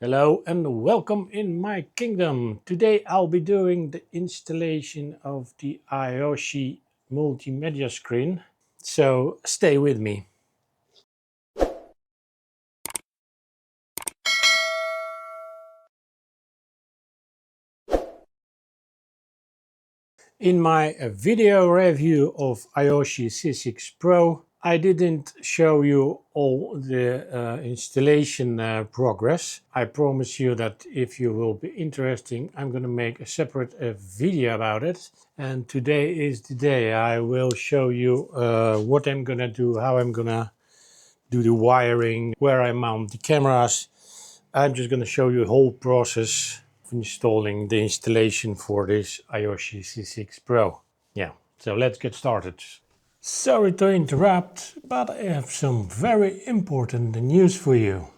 Hello and welcome in my kingdom. Today I'll be doing the installation of the Aoocci multimedia screen. So stay with me. In my video review of Aoocci C6 Pro, I didn't show you all the installation progress. I promise you that if you will be interested, I'm going to make a separate video about it. And today is the day I will show you what I'm going to do, how I'm going to do the wiring, where I mount the cameras. I'm just going to show you the whole process of installing the installation for this Aoocci C6 Pro. Yeah, so let's get started. Sorry to interrupt, but I have some very important news for you.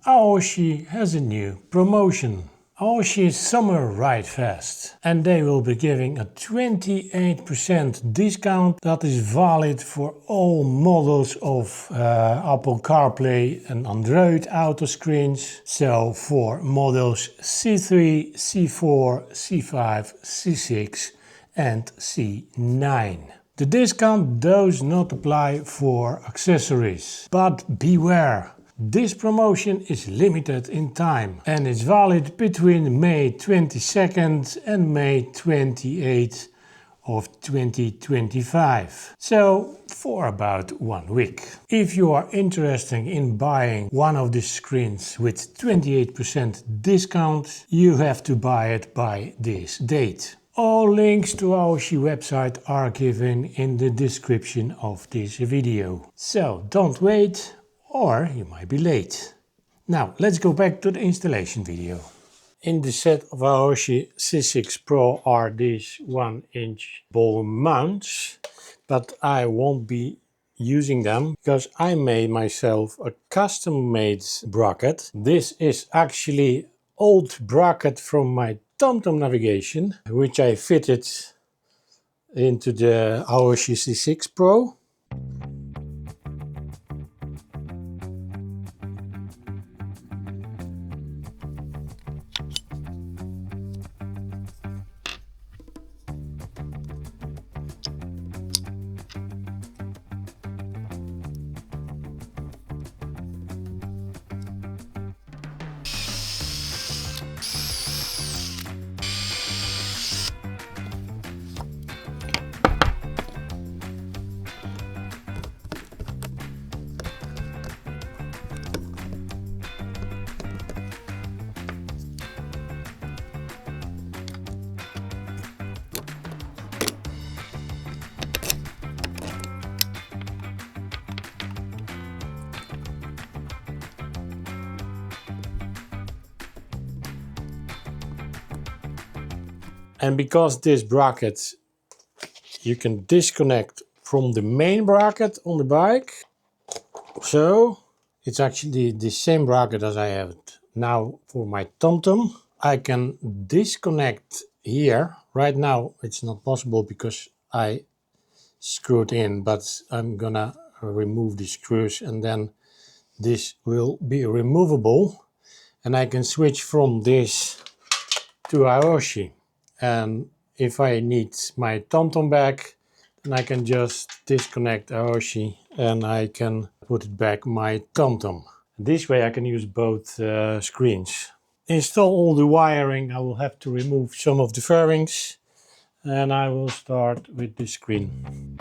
Aoocci has a new promotion. Aoocci Summer Ride Fest, and they will be giving a 28% discount that is valid for all models of Apple CarPlay and Android Auto screens. So for models C3, C4, C5, C6 and C9. The discount does not apply for accessories, but beware. This promotion is limited in time and is valid between May 22nd and May 28th of 2025. So for about 1 week. If you are interested in buying one of these screens with 28% discount, you have to buy it by this date. All links to our Aoocci website are given in the description of this video. So don't wait, or you might be late. Now let's go back to the installation video. In the set of Aoocci C6 Pro are these 1-inch ball mounts, but I won't be using them because I made myself a custom-made bracket. This is actually old bracket from my TomTom navigation, which I fitted into the Aoocci C6 Pro. And because this bracket you can disconnect from the main bracket on the bike, so it's actually the same bracket as I have now for my TomTom. I can disconnect here. Right now it's not possible because I screwed in, but I'm gonna remove the screws and then this will be removable and I can switch from this to Aoocci. And if I need my TomTom back, then I can just disconnect Aoocci and I can put it back my TomTom. This way I can use both screens. Install all the wiring. I will have to remove some of the fairings and I will start with the screen.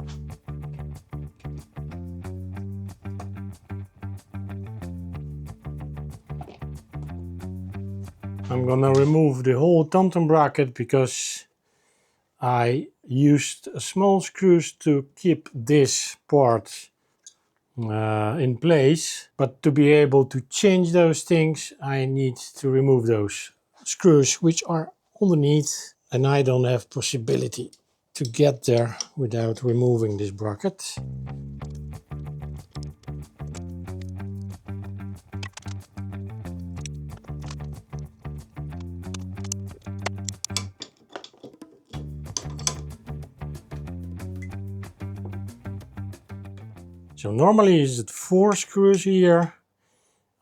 I'm gonna remove the whole TomTom bracket because I used small screws to keep this part in place, but to be able to change those things I need to remove those screws which are underneath, and I don't have possibility to get there without removing this bracket. So normally is it 4 screws here.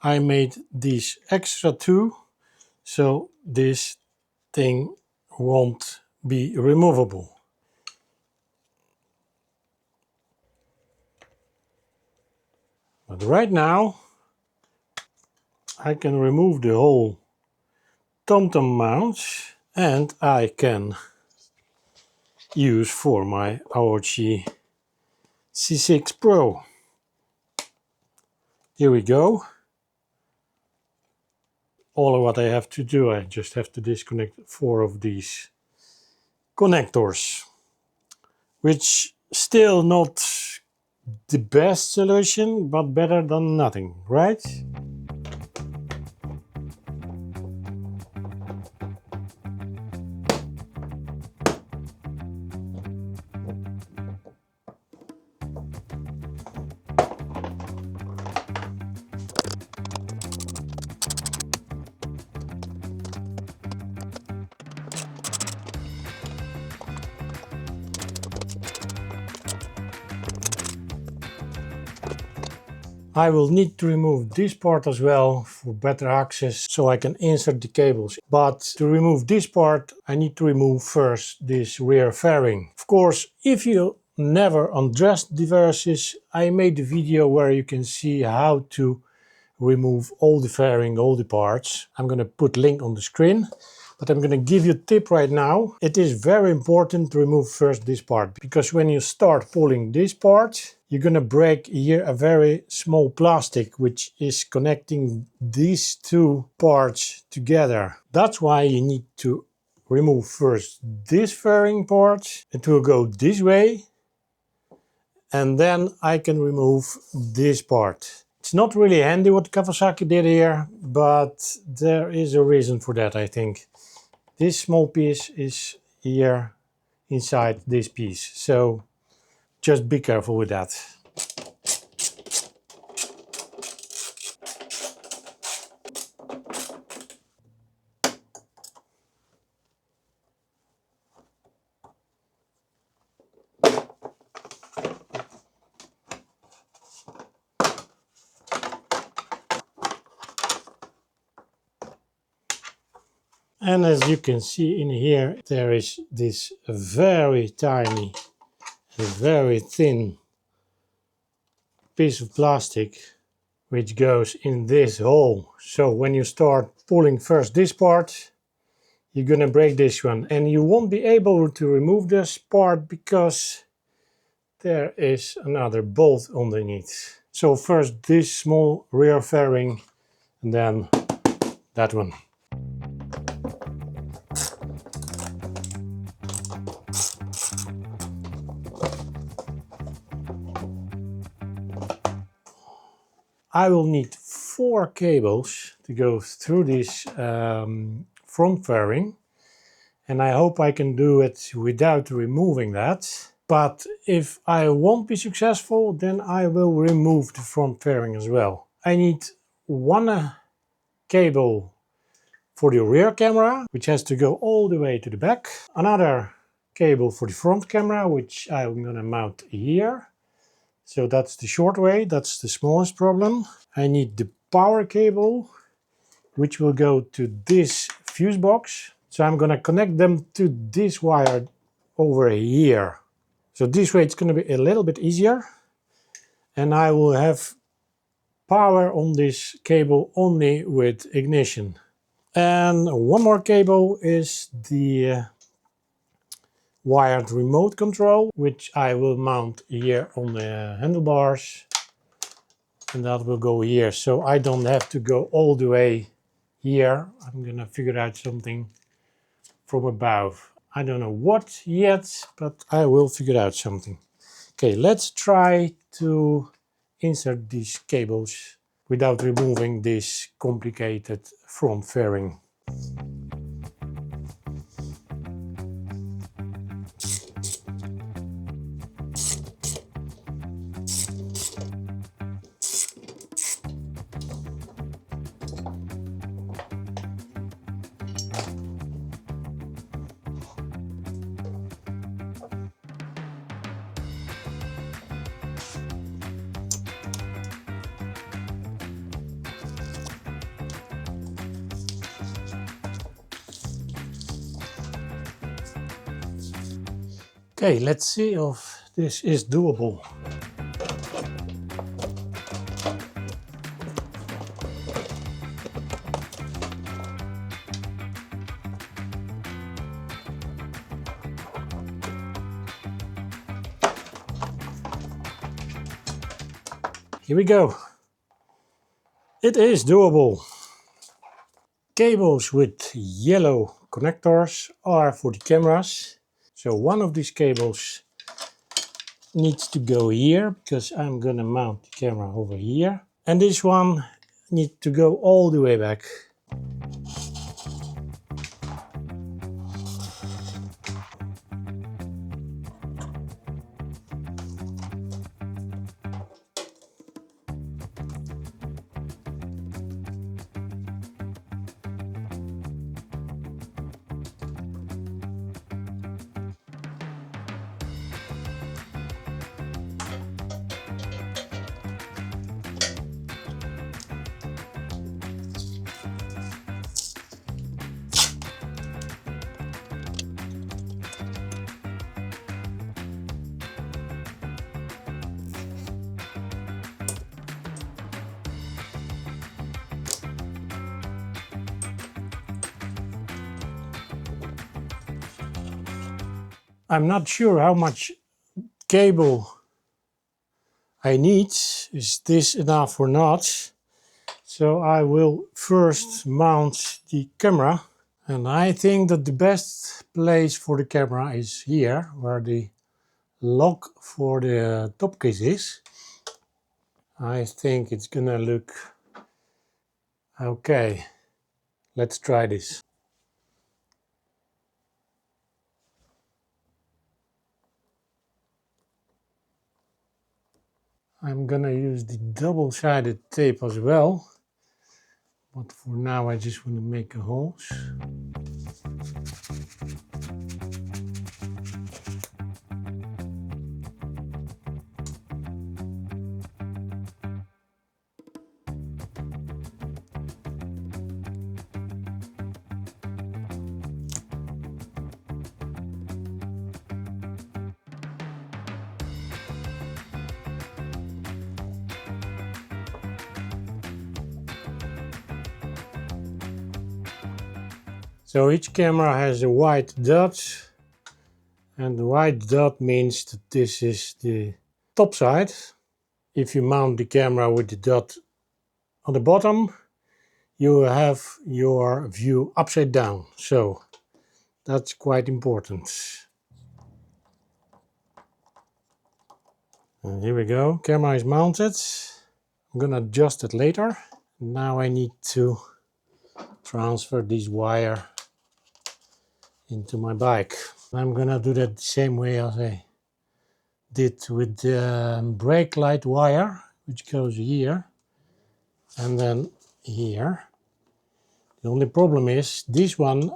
I made these extra 2 so this thing won't be removable. But right now I can remove the whole TomTom mount and I can use for my Aoocci C6 Pro. Here we go. All of what I have to do, I just have to disconnect 4 of these connectors, which still not the best solution, but better than nothing, right? I will need to remove this part as well for better access so I can insert the cables. But to remove this part I need to remove first this rear fairing. Of course, if you never undressed the Versys, I made a video where you can see how to remove all the fairing, all the parts. I'm going to put link on the screen. But I'm going to give you a tip right now. It is very important to remove first this part, because when you start pulling this part, you're going to break here a very small plastic which is connecting these two parts together. That's why you need to remove first this fairing part. It will go this way, and then I can remove this part. It's not really handy what Kawasaki did here, but there is a reason for that, I think. This small piece is here inside this piece, so just be careful with that. And as you can see in here, there is this very tiny, very thin piece of plastic which goes in this hole. So when you start pulling first this part, you're gonna break this one, and you won't be able to remove this part because there is another bolt underneath. So first this small rear fairing and then that one. I will need 4 cables to go through this front fairing, and I hope I can do it without removing that. But if I won't be successful, then I will remove the front fairing as well. I need 1 cable for the rear camera, which has to go all the way to the back. Another cable for the front camera, which I'm gonna mount here. So that's the short way, that's the smallest problem. I need the power cable, which will go to this fuse box. So I'm gonna connect them to this wire over here. So this way it's gonna be a little bit easier. And I will have power on this cable only with ignition. And 1 more cable is the wired remote control, which I will mount here on the handlebars, and that will go here, so I don't have to go all the way here. I'm gonna figure out something from above. I don't know what yet, but I will figure out something. Okay, let's try to insert these cables without removing this complicated front fairing. Okay, let's see if this is doable. Here we go. It is doable. Cables with yellow connectors are for the cameras. So one of these cables needs to go here because I'm gonna mount the camera over here. And this one needs to go all the way back. I'm not sure how much cable I need. Is this enough or not? So I will first mount the camera. And I think that the best place for the camera is here, where the lock for the top case is. I think it's gonna look okay. Let's try this. I'm gonna use the double-sided tape as well. But for now I just want to make a holes. So each camera has a white dot, and the white dot means that this is the top side. If you mount the camera with the dot on the bottom, you will have your view upside down. So that's quite important. And here we go, camera is mounted. I'm gonna adjust it later. Now I need to transfer this wire into my bike. I'm gonna do that the same way as I did with the brake light wire, which goes here and then here. The only problem is this one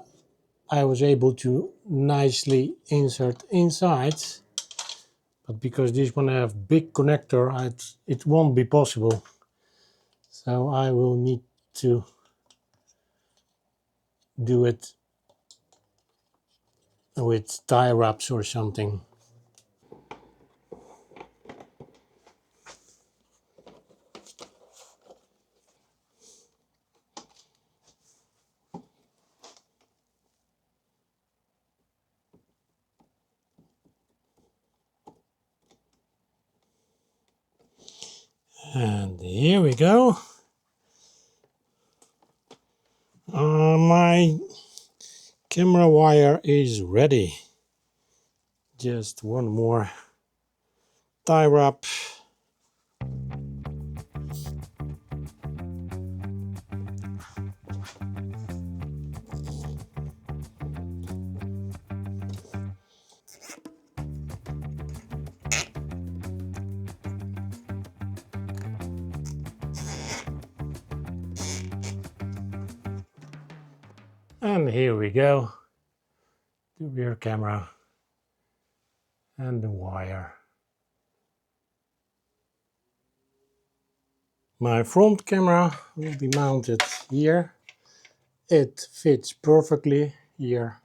I was able to nicely insert inside, but because this one I have big connector, it won't be possible. So I will need to do it with tie wraps or something. And here we go. My camera wire is ready. Just one more tie wrap. And here we go, the rear camera and the wire. My front camera will be mounted here. It fits perfectly here.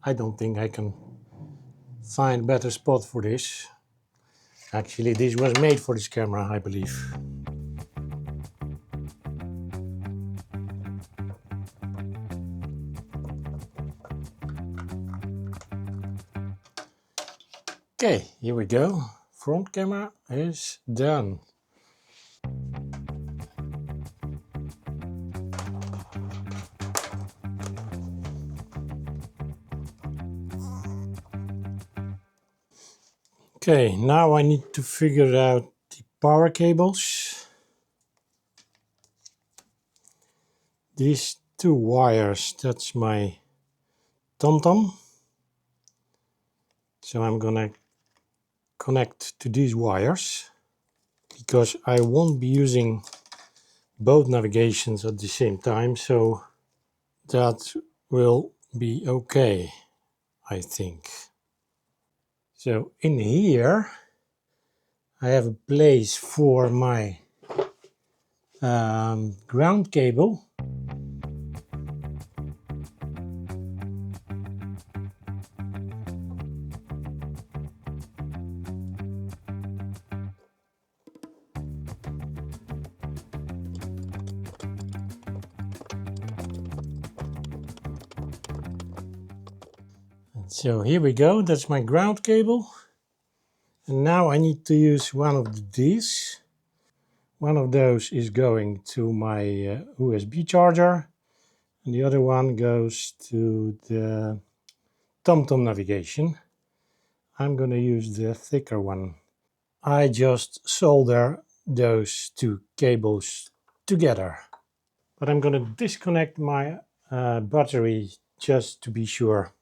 I don't think I can find a better spot for this. Actually, this was made for this camera, I believe. Okay, here we go. Front camera is done. Okay, now I need to figure out the power cables. These two wires, that's my TomTom. So I'm gonna connect to these wires because I won't be using both navigations at the same time, so that will be okay, I think. So in here I have a place for my ground cable. And so here we go, that's my ground cable. And now I need to use one of these. One of those is going to my USB charger, and the other one goes to the TomTom navigation. I'm going to use the thicker one. I just solder those two cables together. But I'm going to disconnect my battery just to be sure.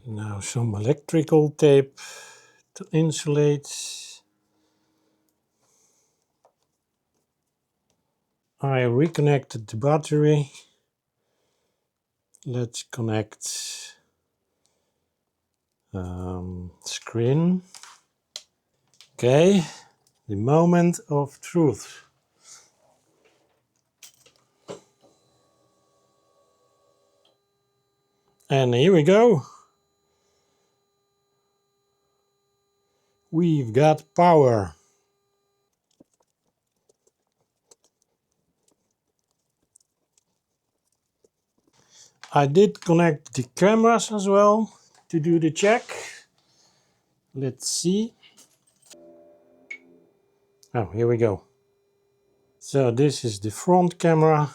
Now some electrical tape to insulate. I reconnected the battery. Let's connect screen. Okay, the moment of truth. And here we go. We've got power. I did connect the cameras as well to do the check. Let's see. Oh, here we go. So this is the front camera.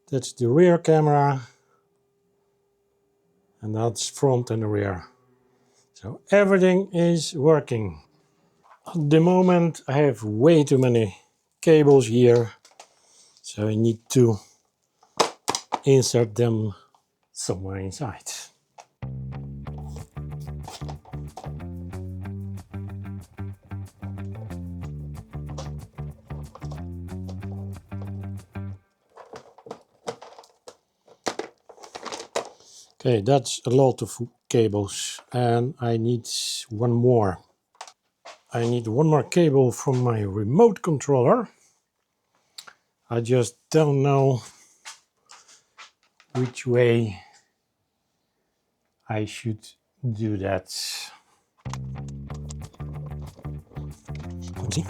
That's the rear camera. And that's front and rear. So everything is working. At the moment I have way too many cables here. So I need to insert them somewhere inside. Okay, that's a lot of cables and I need one more. I need one more cable from my remote controller. I just don't know which way I should do that. Oopsie.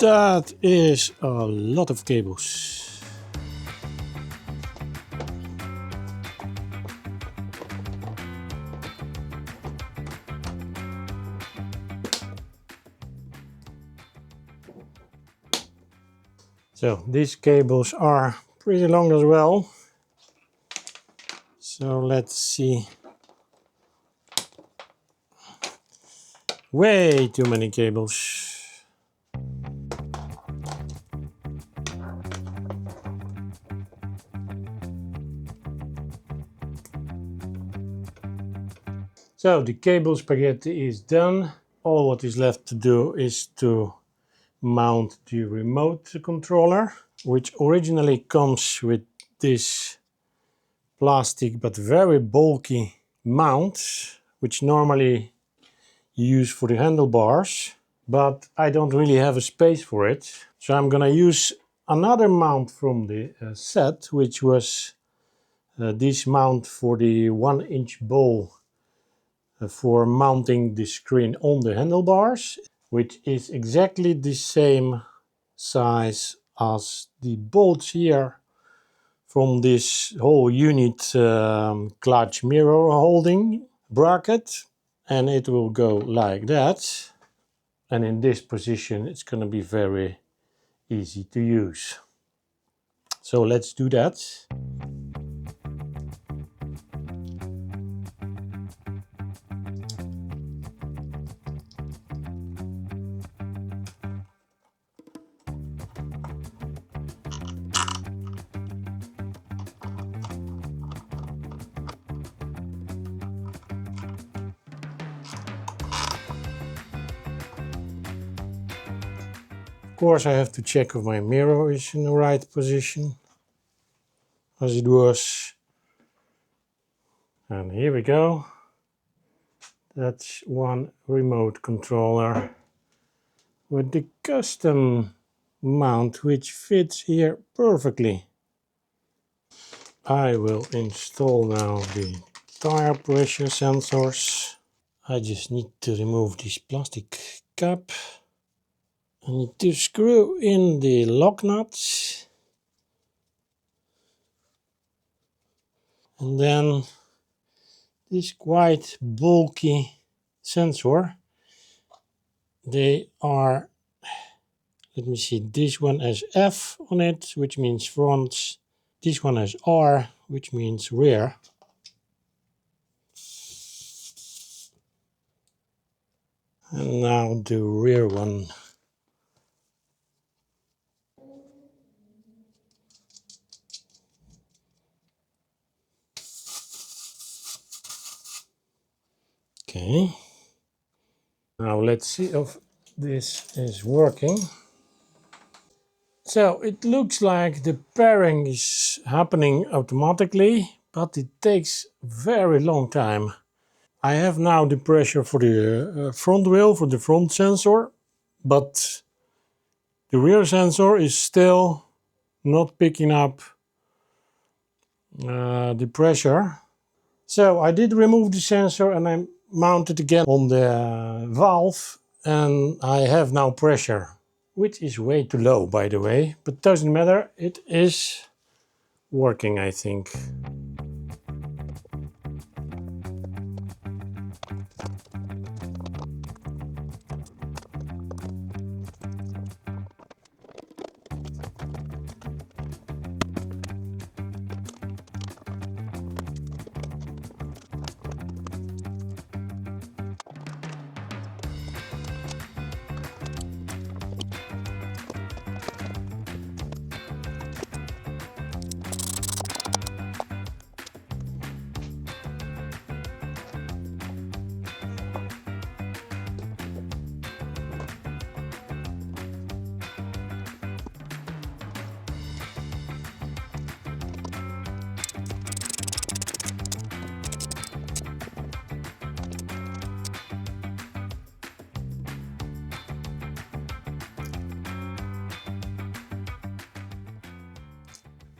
That is a lot of cables. So these cables are pretty long as well. So let's see. Way too many cables. So the cable spaghetti is done. All what is left to do is to mount the remote controller, which originally comes with this plastic but very bulky mount, which normally you use for the handlebars, but I don't really have a space for it. So I'm gonna use another mount from the set, which was this mount for the 1-inch bowl for mounting the screen on the handlebars, which is exactly the same size as the bolts here from this whole unit clutch mirror holding bracket, and it will go like that. And in this position it's going to be very easy to use. So let's do that. Of course I have to check if my mirror is in the right position as it was. And here we go. That's one remote controller with the custom mount which fits here perfectly. I will install now the tire pressure sensors. I just need to remove this plastic cap. I need to screw in the lock nuts. And then this quite bulky sensor. They are, let me see, this one has F on it, which means front. This one has R, which means rear. And now the rear one. Okay. Now let's see if this is working. So it looks like the pairing is happening automatically, but it takes a very long time. I have now the pressure for the front wheel, for the front sensor, but the rear sensor is still not picking up the pressure. So I did remove the sensor and I mounted again on the valve, and I have now pressure, which is way too low by the way, but doesn't matter, it is working I think.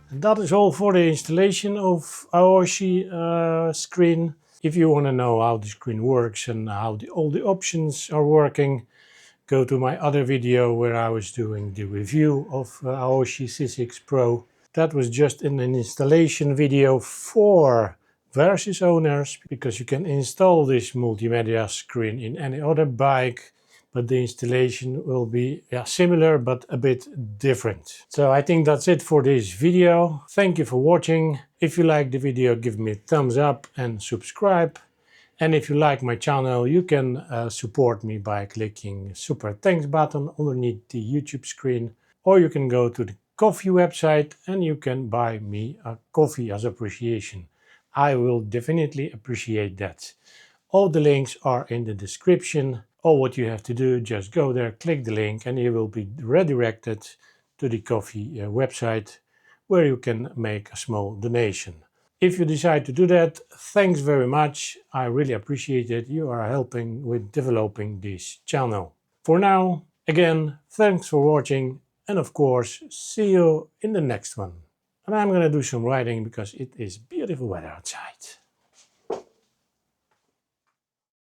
And that is all for the installation of Aoocci screen. If you want to know how the screen works and how all the options are working, Go to my other video where I was doing the review of Aoocci C6 Pro. That was just an installation video for Versys owners, because you can install this multimedia screen in any other bike, but the installation will be similar but a bit different. So I think that's it for this video. Thank you for watching. If you like the video, give me a thumbs up and subscribe. And if you like my channel, you can support me by clicking super thanks button underneath the YouTube screen, or you can go to the coffee website and you can buy me a coffee as appreciation. I will definitely appreciate that. All the links are in the description. All what you have to do, just go there, click the link, and you will be redirected to the coffee website where you can make a small donation. If you decide to do that, thanks very much. I really appreciate it. You are helping with developing this channel. For now, again, thanks for watching, and of course, see you in the next one. And I'm gonna do some riding because it is beautiful weather outside.